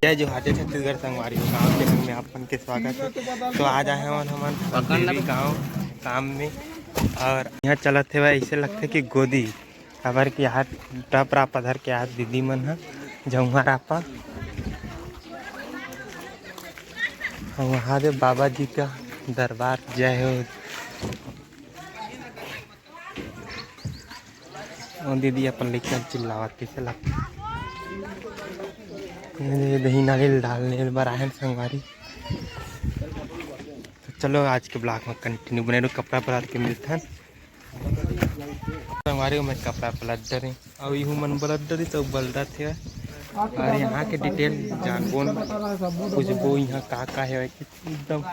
जय जोहार छत्तीसगढ़ संगवारी गाँव के रंग में आपन के स्वागत है। तो आज आए हैं और हम गाँव काम में और यहाँ चलत है ऐसे लगता है कि गोदी खबर के हाथ टप रा पधर के हाथ दीदी मन है जमुआ रापा वहाँ दे बाबा जी का दरबार जय हो। दीदी अपन लेकर चिल्लावत कैसे लगता दही नारियल डालने बराहन संगवारी। तो चलो आज के ब्लॉग में कंटिन्यू बने रहो। कपड़ा पलट के मिलता है संगवारी में कपड़ा पलट डरे और यूँ मन बलट डरी तो बलदा थे और यहाँ के डिटेल जानबो कुछ वो यहाँ का है एकदम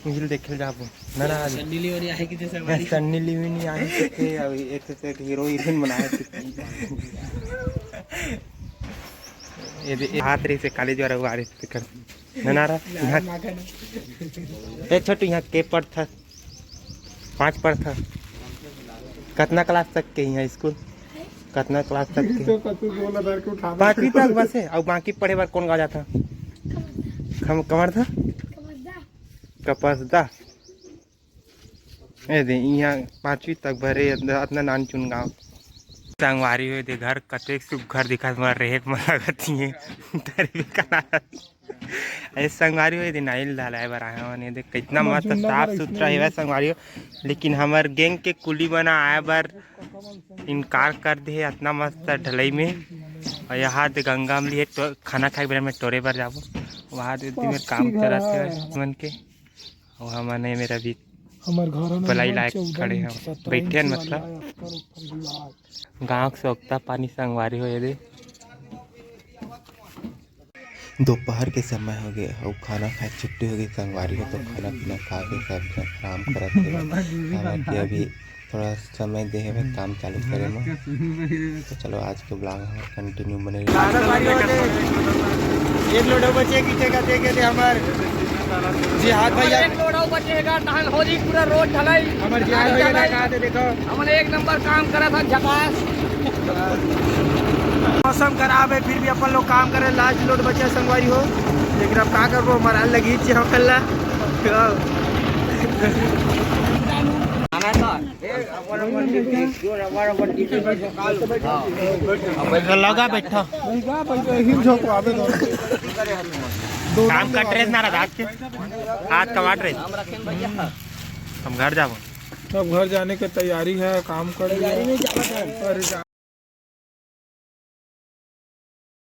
मुझे देखे जाबो नाराज सन्नी लियोनी आए थे और एक हीरो हीरोइन बनाए थे हाथ रही से कॉलेज वाला आ रहे कर नारा यहाँ ए छोटू यहाँ के पढ़ था 5 पढ़ था कितना क्लास तक के यहाँ स्कूल कितना क्लास तक के 5वीं तक बस है और बाकी पढ़े बार कौन गा जाता कमर था कपसदा ए दे यहाँ 5वीं तक भरे अपना नान चुन गाँव संगवारी हुए दे घर कते घर दिखा रहे लगती है संगवारी हुए दे नाइल डालाए बर आए दे कितना मस्त साफ सुथरा है संगवारी। लेकिन हमार गैंग के कुली बना आए बार इनकार कर दे इतना मस्त ढलई में और यहाँ दे गंगा में लिए तो खाना खाए बेर में टोरे पर जाबो वहाँ दे में काम करते मन के और हमारे मेरा भी भलाई लायक खड़े हैं बैठे मतलब गाँव से उगता पानी संगवारी हो दे। दोपहर के समय हो गया और खाना खाए छुट्टी हो गई संगवारी हो तो खाना पीना खा के सब आराम करते हैं। अभी थोड़ा समय दे है काम चालू करे में। तो चलो आज के ब्लॉग में कंटिन्यू बने एक लोडो बचे खींचेगा देखे थे हमार जिहाद भैया एक लोडो बचेगा नहल होली पूरा रोड ढलाई हमार जिहाद भैया लगा दे देखो हमने 1 नंबर काम करा था झकास। मौसम खराब है फिर भी अपन लोग काम करे लास्ट लोड बचे संगवारी हो लेकिन अब क्या करबो हमारा लगी हम कल्ला लगा बैठा काम का ड्रेस ना रहा आज का वाट रहे हम घर जाओ सब घर जाने की तैयारी है काम कर